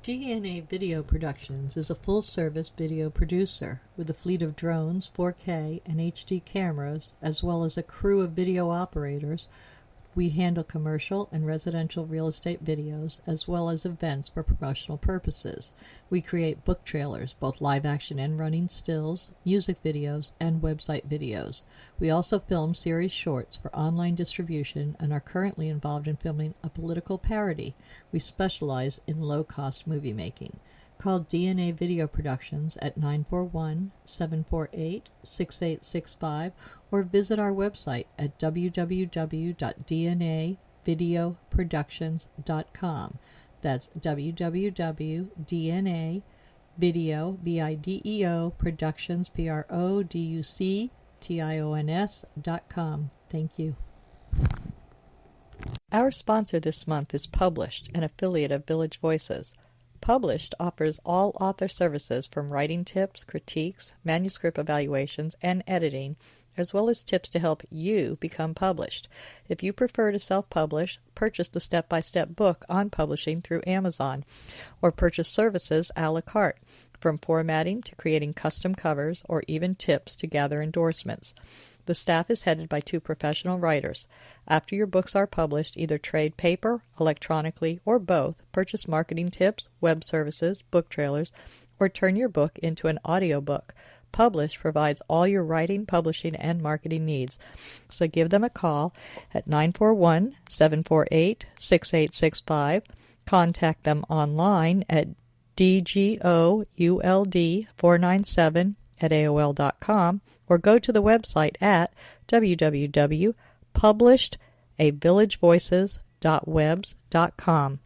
DNA Video Productions is a full-service video producer with a fleet of drones, 4K, and HD cameras, as well as a crew of video operators. We handle commercial and residential real estate videos, as well as events for promotional purposes. We create book trailers, both live-action and running stills, music videos, and website videos. We also film series shorts for online distribution and are currently involved in filming a political parody. We specialize in low-cost movie making. Call DNA Video Productions at 941-748-6865 or visit our website at www.dnavideoproductions.com. That's www.dnavideoproductions.com. Thank you. Our sponsor this month is Published, an affiliate of Village Voices. Published offers all author services from writing tips, critiques, manuscript evaluations, and editing, as well as tips to help you become published. If you prefer to self-publish, purchase the step-by-step book on publishing through Amazon, or purchase services a la carte, from formatting to creating custom covers, or even tips to gather endorsements. The staff is headed by 2 professional writers. After your books are published, either trade paper, electronically, or both, purchase marketing tips, web services, book trailers, or turn your book into an audiobook. Publish provides all your writing, publishing, and marketing needs. So give them a call at 941-748-6865. Contact them online at dgould497@aol.com, or go to the website at www.publishedavillagevoices.webs.com.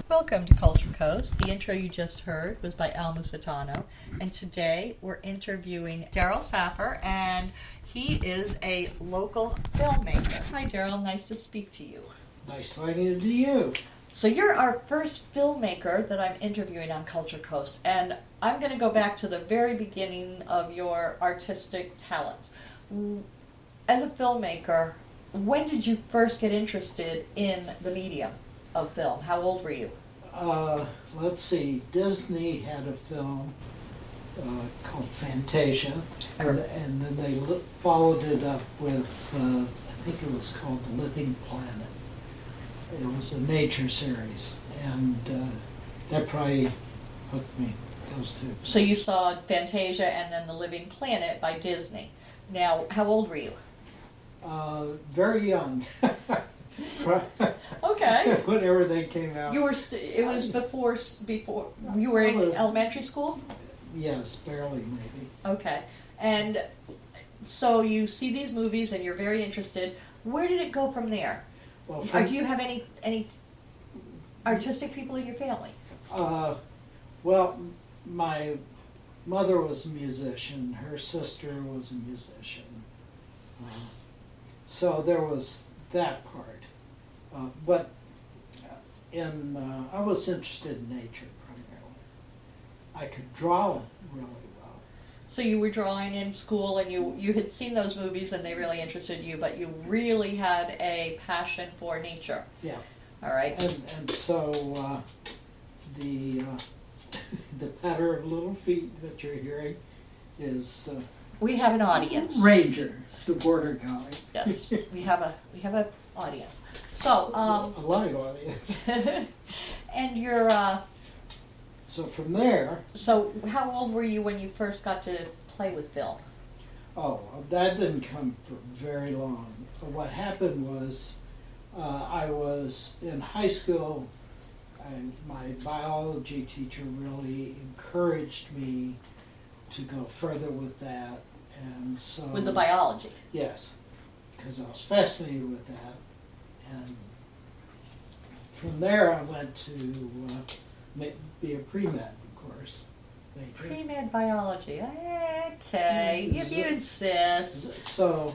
Welcome to Culture Coast. The intro you just heard was by Al Musitano, and today we're interviewing Darryl Saffer, and he is a local filmmaker. Hi Darryl, nice to speak to you. Nice talking to you. So you're our first filmmaker that I'm interviewing on Culture Coast, and I'm going to go back to the very beginning of your artistic talent. As a filmmaker, when did you first get interested in the medium of film? How old were you? Let's see, Disney had a film called Fantasia, and then they followed it up with, I think it was called The Living Planet. It was a nature series, and that probably hooked me, those two. So you saw Fantasia and then The Living Planet by Disney. Now, how old were you? Very young. Okay. Whenever they came out. You were. It was before you were in elementary school. Yes, barely maybe. Okay, and so you see these movies and you're very interested. Where did it go from there? Well, Do you have any artistic people in your family? Well, my mother was a musician. Her sister was a musician. So there was that part. But I was interested in nature primarily. I could draw really well. So you were drawing in school, and you had seen those movies, and they really interested you, but you really had a passion for nature. Yeah. All right. And so the the patter of little feet that you're hearing is We have an audience. Ranger, the border collie. Yes, we have a audience. So a live audience. and you're So from there, so how old were you when you first got to play with film? oh, that didn't come for very long. What happened was I was in high school, and my biology teacher really encouraged me to go further with that. And so With the biology. yes, because I was fascinated with that. And from there I went to be a pre-med, of course. Pre-med biology. Okay, if you insist. So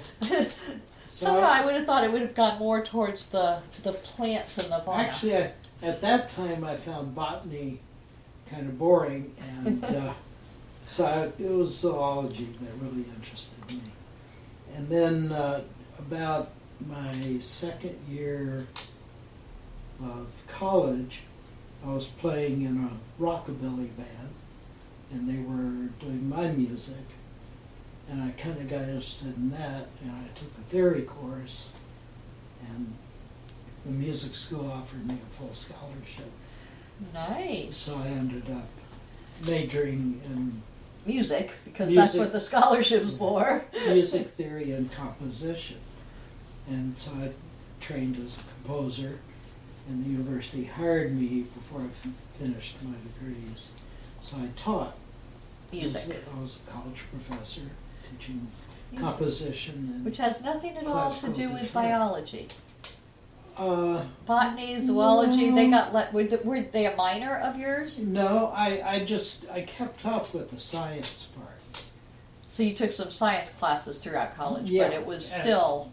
Somehow I would have thought it would have gone more towards the plants and the fauna. actually, at that time I found botany kind of boring, and it was zoology that really interested me. And then about my second year of college, I was playing in a rockabilly band, and they were doing my music, and I kind of got interested in that, and I took a theory course, and the music school offered me a full scholarship. Nice. So I ended up majoring in Music, because that's Music. what the scholarship's for. music theory and composition. And so I trained as a composer, and the university hired me before I finished my degrees. So I taught. Music. I was a college professor teaching Music. composition and Which has nothing at all to classical do with guitar. biology. Botany, Zoology, they got were they a minor of yours? No, I kept up with the science part. So you took some science classes throughout college, Yeah, but it was still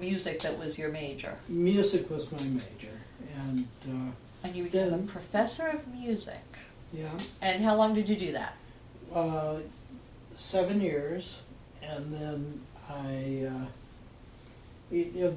music that was your major. Music was my major, and And you became a Then- professor of music. yeah, And how long did you do that? 7 years, and then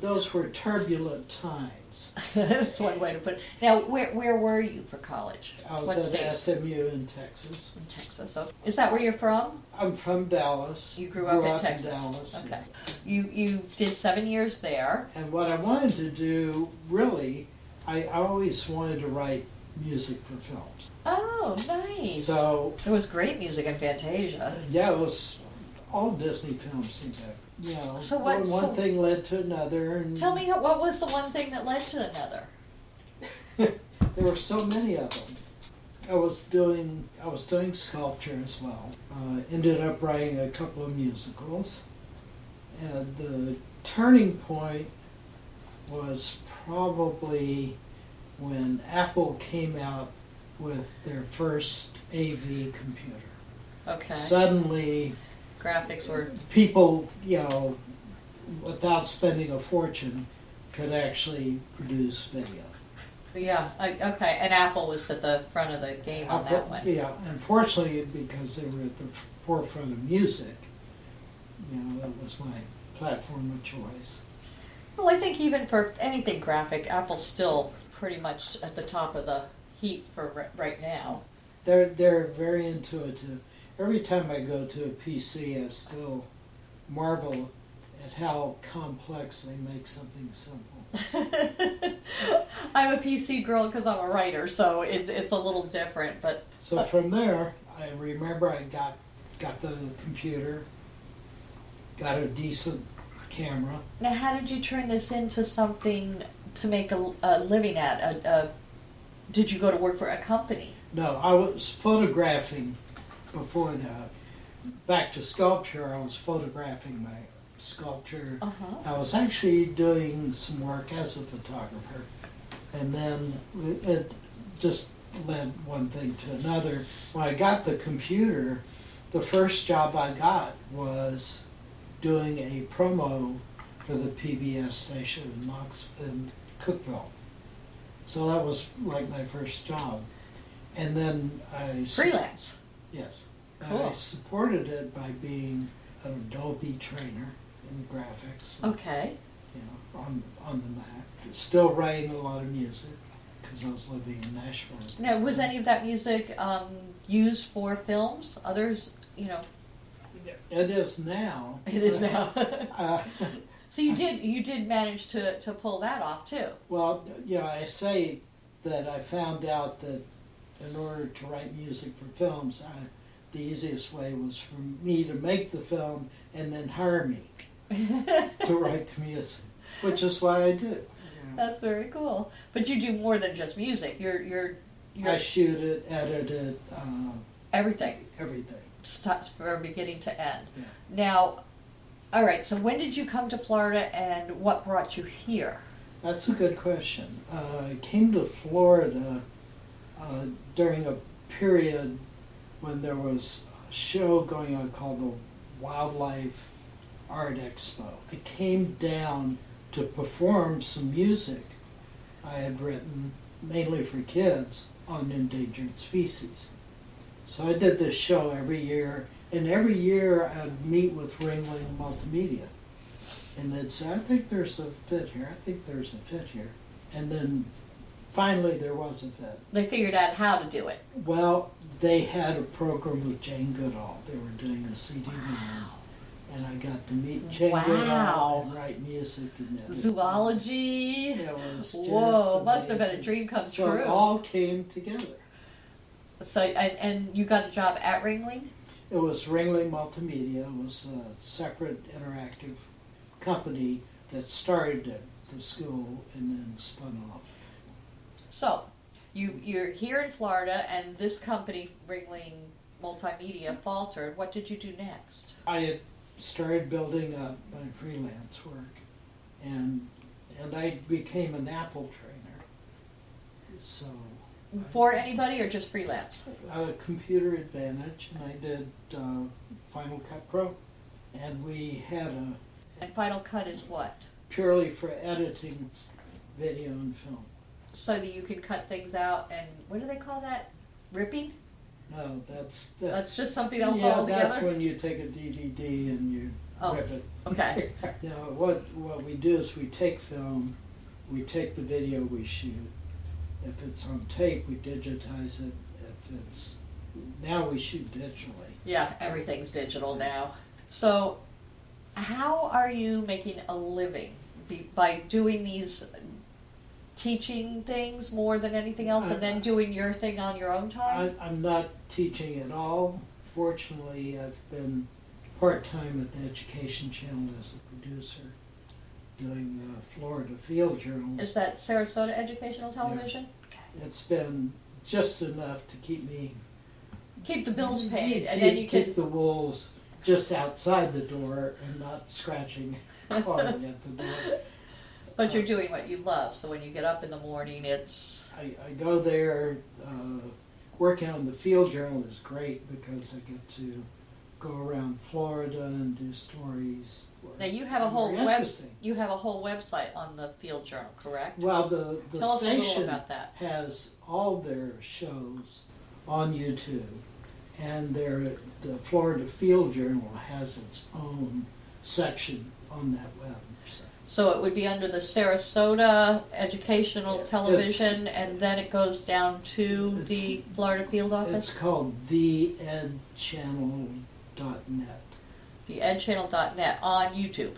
those were turbulent times. That's one way to put it. Now, where were you for college? I What was state? at SMU in Texas. In Texas. So, is that where you're from? I'm from Dallas. You grew up in in Texas. Dallas. Okay. You did 7 years there. And what I wanted to do, really, I always wanted to write music for films. Oh, nice. So, There was great music in Fantasia. yeah, it was all Disney films seem to, So what- one so- thing led to another. And Tell me, what was the one thing that led to another? there were so many of them. I was doing sculpture as well. Ended up writing a couple of musicals. And the turning point was probably when Apple came out with their first AV computer. Okay. Suddenly, Graphics were... people, without spending a fortune, could actually produce video. Yeah, okay. And Apple was at the front of the game on that one. Yeah, unfortunately, because they were at the forefront of music, that was my platform of choice. Well, I think even for anything graphic, Apple's still pretty much at the top of the heap for right now. They're very intuitive. Every time I go to a PC, I still marvel at how complex they make something simple. I'm a PC girl because I'm a writer, so it's a little different. But So from there, I remember I got the computer, got a decent camera. now, how did you turn this into something to make a living at? Did you go to work for a company? No, I was photographing before that. Back to sculpture, I was photographing my sculpture. Uh-huh. I was actually doing some work as a photographer. And then it just led one thing to another. When I got the computer, the first job I got was doing a promo for the PBS station in Cookville. So that was like my first job. And then Freelance. Yes. Cool. I supported it by being an Adobe trainer in graphics. Okay. You know, on the Mac. Still writing a lot of music because I was living in Nashville. Now, was any of that music used for films? Others, you know. It is now. It is now. uh, So you did manage to pull that off too. Well, you know, I say that I found out that in order to write music for films, the easiest way was for me to make the film and then hire me to write the music, which is what I did. That's very cool. But you do more than just music. You're I shoot it, edit it, everything. everything. From beginning to end. Yeah. Now, all right. So when did you come to Florida, and what brought you here? That's a good question. I came to Florida during a period when there was a show going on called the Wildlife Art Expo. I came down to perform some music I had written, mainly for kids, on endangered species. So I did this show every year, and every year I'd meet with Ringling Multimedia. And they'd say, I think there's a fit here, I think there's a fit here. And then finally there was a fit. They figured out how to do it. Well, they had a program with Jane Goodall. They were doing a CD room. And I got to meet Jane Goodall and write music. And Zoology. It was just Whoa, amazing. must have been a dream come So true. it all came together. So, and you got a job at Ringling? It was Ringling Multimedia. It was a separate interactive company that started at the school and then spun off. So, you're here in Florida, and this company, Ringling Multimedia, faltered. What did you do next? I had started building up my freelance work, and I became an Apple trainer. So For anybody or just freelance? Computer Advantage, and I did Final Cut Pro, and we had a And Final Cut is what? purely for editing video and film. So that you can cut things out and, what do they call that? Ripping? No, that's That's just something else yeah, altogether? that's when you take a DVD and you rip it. Okay. Now, what we do is we take film, we take the video we shoot. If it's on tape, we digitize it. If it's now we shoot digitally. Yeah, everything's digital now. So, how are you making a living by doing these teaching things more than anything else, and then doing your thing on your own time? I'm not teaching at all. Fortunately, I've been part-time at the Education Channel as a producer, doing Florida Field Journal. Is that Sarasota Educational Television? It's been just enough to keep me Keep the bills paid, and then you keep can. the wolves just outside the door and not scratching hard at the door. But you're doing what you love, so when you get up in the morning, it's. I go there. Working on the Field Journal is great because I get to go around Florida and do stories. Now you have a whole They're interesting. You have a whole website on the Field Journal, correct? Well, the Tell us a little station about that. has all their shows on YouTube, and the Florida Field Journal has its own section on that website. So it would be under the Sarasota Educational Television, and then it goes down to the Florida Field Office? It's called theedchannel.net. TheEdChannel.net on YouTube.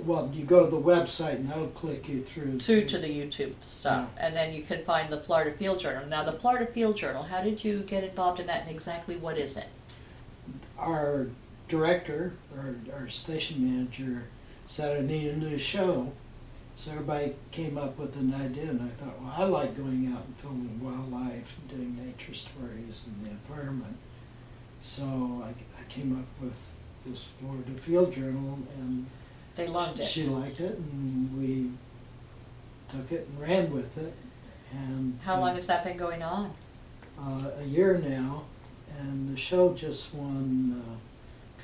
Well, you go to the website and that'll click you through To the YouTube stuff. And then you can find the Florida Field Journal. Now, the Florida Field Journal, how did you get involved in that, and exactly what is it? Our director, our station manager, said I need a new show. So everybody came up with an idea, and I thought, well, I like going out and filming wildlife and doing nature stories and the environment. So I came up with this Florida Field Journal, and They loved it. she liked it, and we took it and ran with it. And How long has that been going on? a year now, and the show just won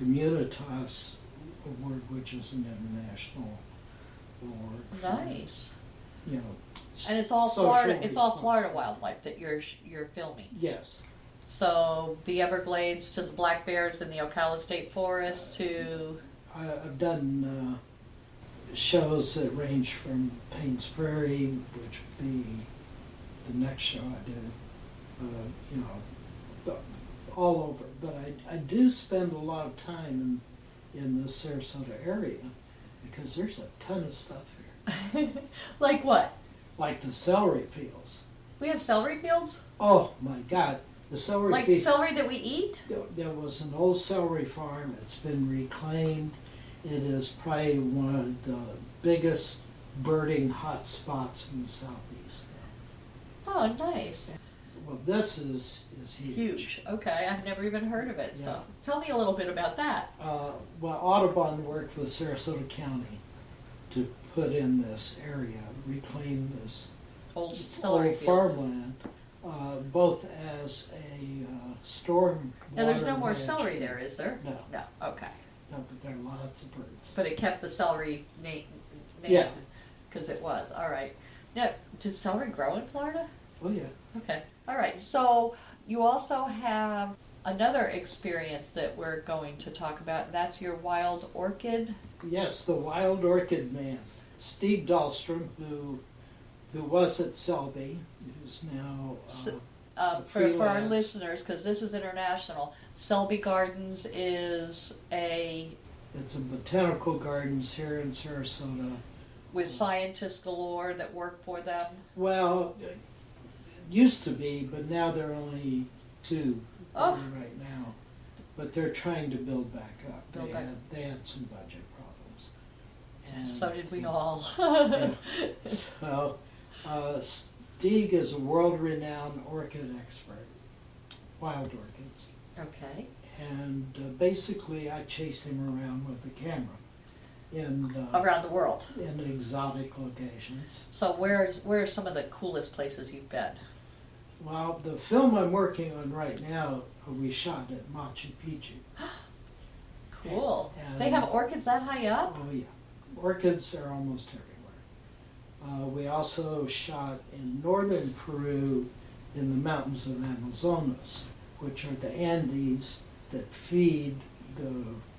Communitas Award, which is an international award. Nice. You know, And it's all social Florida. It's all response. Florida wildlife that you're filming. Yes. So the Everglades to the black bears in the Ocala State Forest to... I've done shows that range from Payne's Prairie, which would be the next show I do, you know, all over. But I do spend a lot of time in the Sarasota area because there's a ton of stuff here. Like what? Like the celery fields. We have celery fields? Oh my God. The celery like fields. Celery that we eat? There was an old celery farm. It's been reclaimed. It is probably one of the biggest birding hot spots in the southeast. Oh, nice. Well, this is huge. Huge. Okay, I've never even heard of it. Yeah. So tell me a little bit about that. Well, Audubon worked with Sarasota County to put in this area, reclaim this Old celery old field. farmland, both as a storm. Now, there's no more celery there, is there? No. No, okay. No, but there are lots of birds. But it kept the celery name. Yeah. Because it was. All right. Now, does celery grow in Florida? Oh yeah. Okay. All right. So you also have another experience that we're going to talk about, and that's your wild orchid. Yes, the wild orchid man, Steve Dahlstrom, who was at Selby, who's now For our freelance. listeners, because this is international, Selby Gardens is It's a botanical gardens here in Sarasota. with scientists galore that work for them. Well, it used to be, but now there are only two Oh. right now. But they're trying to build back up. Build back. They had some budget problems. And- So did we all. Yeah. So, Stieg is a world-renowned orchid expert, wild orchids. Okay. And basically I chase him around with the camera Around the world. in exotic locations. So where are some of the coolest places you've been? Well, the film I'm working on right now, we shot at Machu Picchu. Cool. And- They have orchids that high up? Oh yeah, orchids are almost everywhere. We also shot in northern Peru in the mountains of Amazonas, which are the Andes that feed the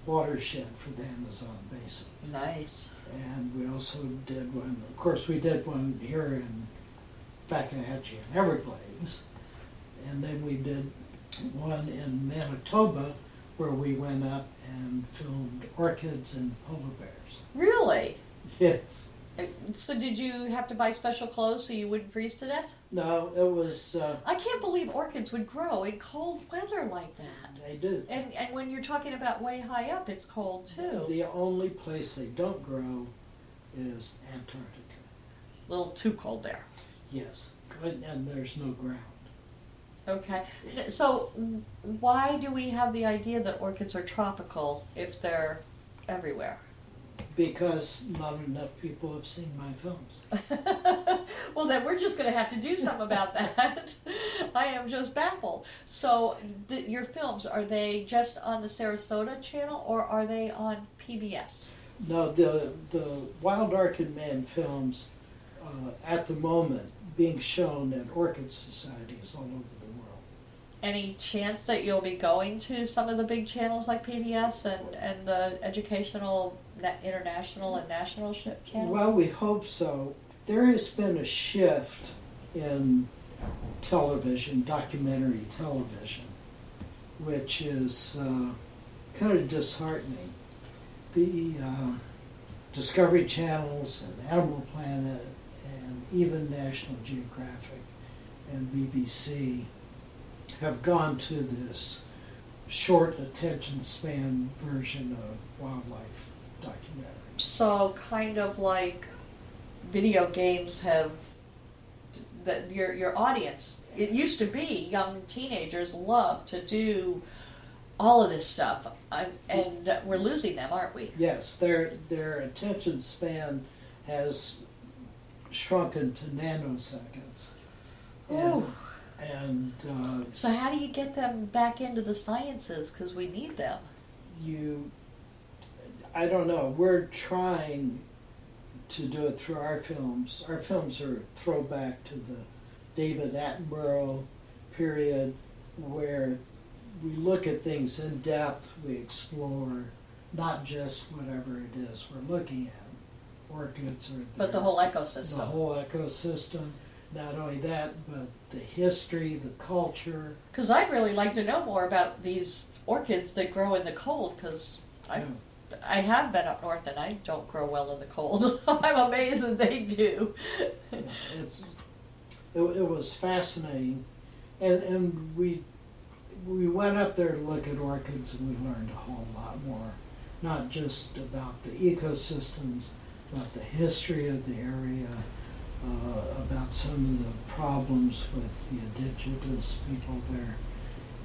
watershed for the Amazon basin. Nice. And we also did one, of course we did one here in Fakahatchee and Everglades. And then we did one in Manitoba where we went up and filmed orchids and polar bears. Really? Yes. So did you have to buy special clothes so you wouldn't freeze to death? No, it was, I can't believe orchids would grow in cold weather like that. they do. And when you're talking about way high up, it's cold too. The only place they don't grow is Antarctica. A little too cold there. Yes, and there's no ground. Okay. So why do we have the idea that orchids are tropical if they're everywhere? Because not enough people have seen my films. Well, then we're just going to have to do something about that. I am just baffled. So your films, are they just on the Sarasota channel or are they on PBS? No, the Wild Orchid Man films at the moment being shown at orchid societies all over the world. Any chance that you'll be going to some of the big channels like PBS and the educational, international and national channels? Well, we hope so. There has been a shift in television, documentary television, which is kind of disheartening. The Discovery Channels and Animal Planet and even National Geographic and BBC have gone to this short attention span version of wildlife documentaries. So kind of like video games have that your audience. It used to be young teenagers love to do all of this stuff, and we're losing them, aren't we? Yes, their attention span has shrunken to nanoseconds. Ooh. And So how do you get them back into the sciences? Because we need them. I don't know. We're trying to do it through our films. Our films are a throwback to the David Attenborough period where we look at things in depth, we explore not just whatever it is we're looking at. Orchids are there. But the whole ecosystem. The whole ecosystem. Not only that, but the history, the culture. Because I'd really like to know more about these orchids that grow in the cold, because I have been up north and I don't grow well in the cold. I'm amazed that they do. Yeah, it was fascinating. And we went up there to look at orchids, and we learned a whole lot more. Not just about the ecosystems, about the history of the area, about some of the problems with the indigenous people there.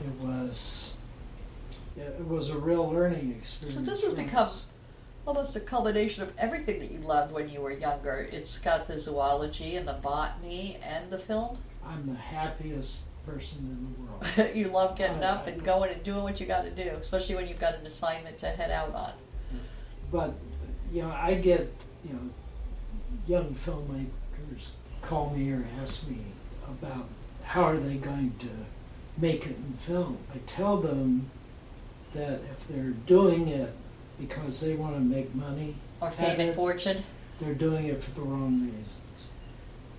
It was a real learning experience. So this has become almost a culmination of everything that you loved when you were younger. It's got the zoology and the botany and the film. I'm the happiest person in the world. You love getting up and going and doing what you got to do, especially when you've got an assignment to head out on. But, I get, young filmmakers call me or ask me about how are they going to make it in film. I tell them that if they're doing it because they want to make money or fame and fortune, they're doing it for the wrong reasons.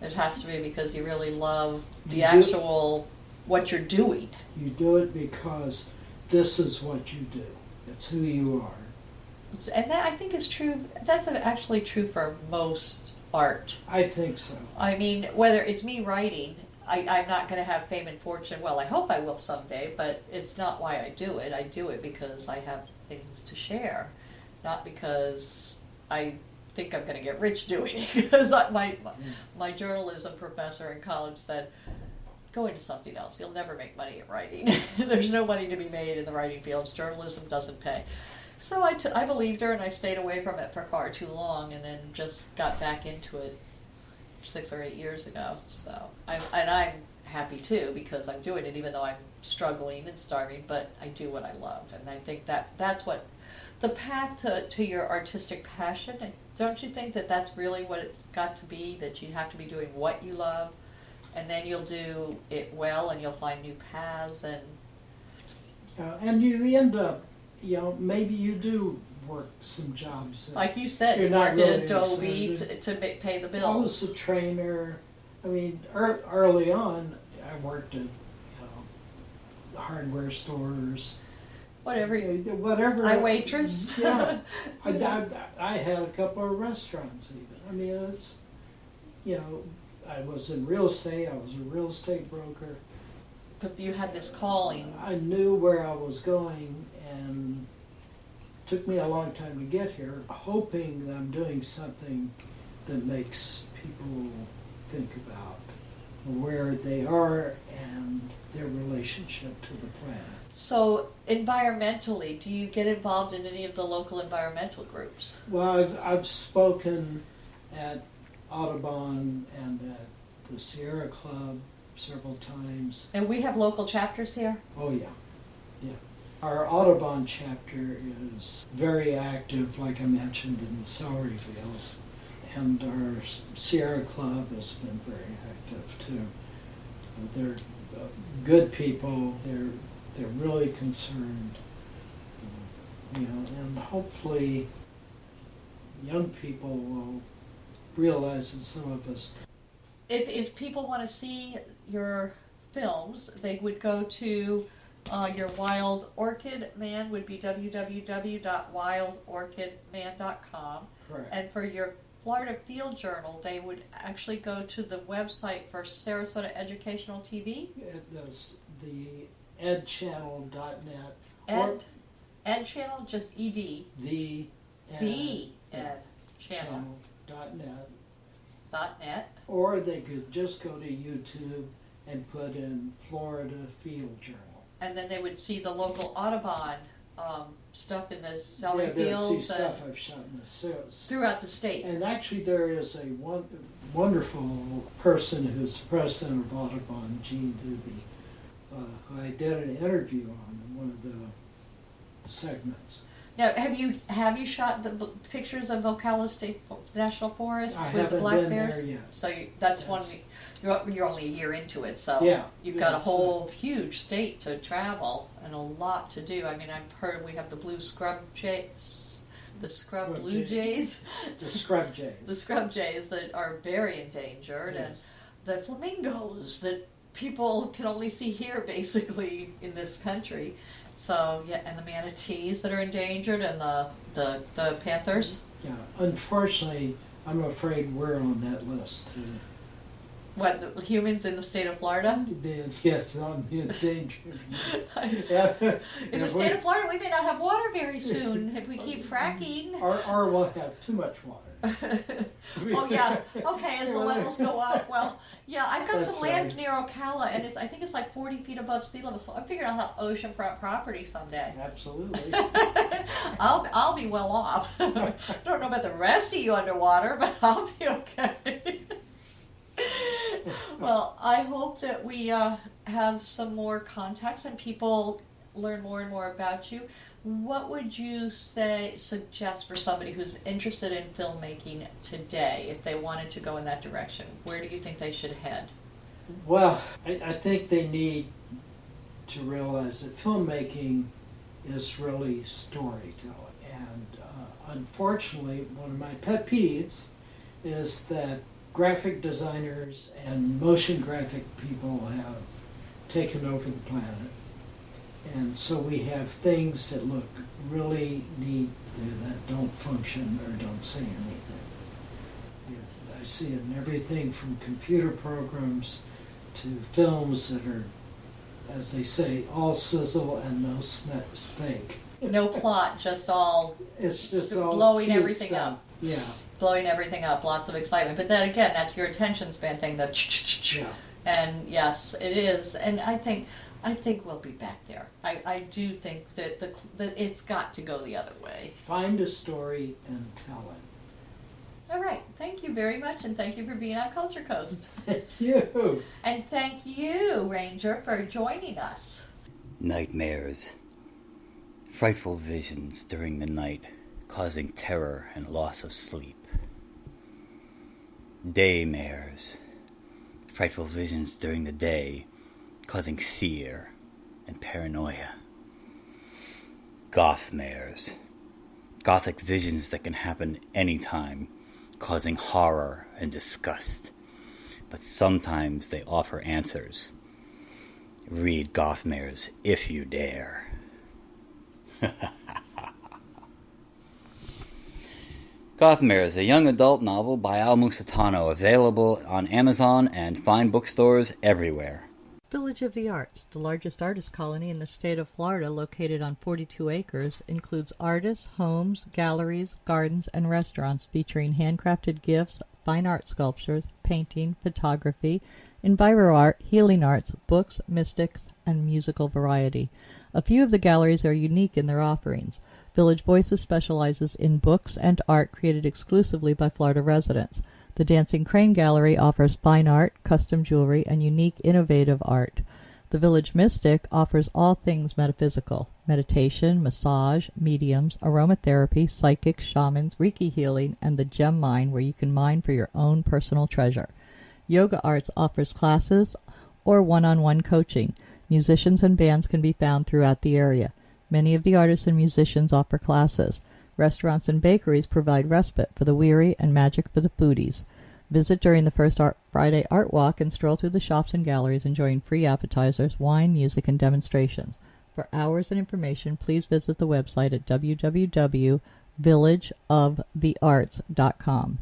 It has to be because you really love the actual what you're doing. You do it because this is what you do. It's who you are. And that, I think, is true. That's actually true for most art. I think so. I mean, whether it's me writing, I'm not going to have fame and fortune. Well, I hope I will someday, but it's not why I do it. I do it because I have things to share, not because I think I'm going to get rich doing it. Because my journalism professor in college said, go into something else. You'll never make money at writing. There's no money to be made in the writing fields. Journalism doesn't pay. So I believed her, and I stayed away from it for far too long, and then just got back into it 6 or 8 years ago. So I'm happy too, because I'm doing it even though I'm struggling and starving, but I do what I love, and I think that's what the path to your artistic passion. Don't you think that that's really what it's got to be, that you have to be doing what you love, and then you'll do it well, and you'll find new paths, and you end up, maybe you do work some jobs. Like you said, you worked at Adobe to pay the bills. I was a trainer. I mean, early on, I worked at hardware stores. Whatever. Whatever. I waitress. Yeah. I had a couple of restaurants even. I mean, it's, I was in real estate. I was a real estate broker. But you had this calling. I knew where I was going, and it took me a long time to get here, hoping that I'm doing something that makes people think about where they are and their relationship to the planet. So, environmentally, do you get involved in any of the local environmental groups? Well, I've spoken at Audubon and at the Sierra Club several times. And we have local chapters here? Oh, yeah. Yeah. Our Audubon chapter is very active, like I mentioned, in the celery fields. And our Sierra Club has been very active, too. They're good people. They're really concerned. And hopefully young people will realize that some of us... If people want to see your films, they would go to your Wild Orchid Man, would be www.wildorchidman.com. Correct. And for your Florida Field Journal, they would actually go to the website for Sarasota Educational TV. The edchannel.net. Ed Channel, just ED. The Ed Channel. .net. Or they could just go to YouTube and put in Florida Field Journal. And then they would see the local Audubon stuff in the celery they'll fields. See stuff I've shot in the fields. Throughout the state. And actually there is a wonderful person who's the president of Audubon, Gene Doobie, who I did an interview on in one of the segments. Now, have you shot the pictures of Ocala State National Forest I with the haven't black been bears? there yet. So that's Yes. one. You're only a year into it, so Yeah, you've got a yes. whole huge state to travel and a lot to do. I mean, I've heard we have the blue scrub jays, the scrub blue jays, The scrub jays. the scrub jays that are very endangered, Yes. and the flamingos that people can only see here, basically, in this country. So yeah, and the manatees that are endangered, and the panthers. Yeah, unfortunately, I'm afraid we're on that list too. What, the humans in the state of Florida? Yes, on the endangered list. Yeah. In the state of Florida, we may not have water very soon if we keep fracking. Or we'll have too much water. Oh yeah, okay, as the levels go up. Well, yeah, I've got That's some land right. near Ocala, and I think it's like 40 feet above sea level, so I'm figuring I'll have oceanfront property someday. Absolutely. I'll be well off. I don't know about the rest of you underwater, but I'll be okay. Well, I hope that we have some more contacts and people learn more and more about you. What would you suggest for somebody who's interested in filmmaking today, if they wanted to go in that direction? Where do you think they should head? Well, I think they need to realize that filmmaking is really storytelling. And unfortunately, one of my pet peeves is that graphic designers and motion graphic people have taken over the planet. And so we have things that look really neat that don't function or don't say anything. I see it in everything from computer programs to films that are, as they say, all sizzle and no steak. No plot, just all It's just all blowing cute everything stuff. up. Yeah. Blowing everything up, lots of excitement. But then again, that's your attention span thing, the Yeah. and yes, it is. And I think we'll be back there. I do think that that it's got to go the other way. Find a story and tell it. All right. Thank you very much, and thank you for being on Culture Coast. Thank you. And thank you, Ranger, for joining us. Nightmares. Frightful visions during the night, causing terror and loss of sleep. Daymares. Frightful visions during the day, causing fear and paranoia. Gothmares. Gothic visions that can happen anytime, causing horror and disgust. But sometimes they offer answers. Read Gothmares if you dare. Gothmares, a young adult novel by Al Musitano, available on Amazon and fine bookstores everywhere. Village of the Arts, the largest artist colony in the state of Florida, located on 42 acres, includes artists, homes, galleries, gardens, and restaurants featuring handcrafted gifts, fine art sculptures, painting, photography, enviro art, healing arts, books, mystics, and musical variety. A few of the galleries are unique in their offerings. Village Voices specializes in books and art created exclusively by Florida residents. The Dancing Crane Gallery offers fine art, custom jewelry, and unique innovative art. The Village Mystic offers all things metaphysical: meditation, massage, mediums, aromatherapy, psychics, shamans, Reiki healing, and the gem mine, where you can mine for your own personal treasure. Yoga Arts offers classes or one-on-one coaching. Musicians and bands can be found throughout the area. Many of the artists and musicians offer classes. Restaurants and bakeries provide respite for the weary and magic for the foodies. Visit during the first Friday Art Walk and stroll through the shops and galleries enjoying free appetizers, wine, music, and demonstrations. For hours and information, please visit the website at www.villageofthearts.com.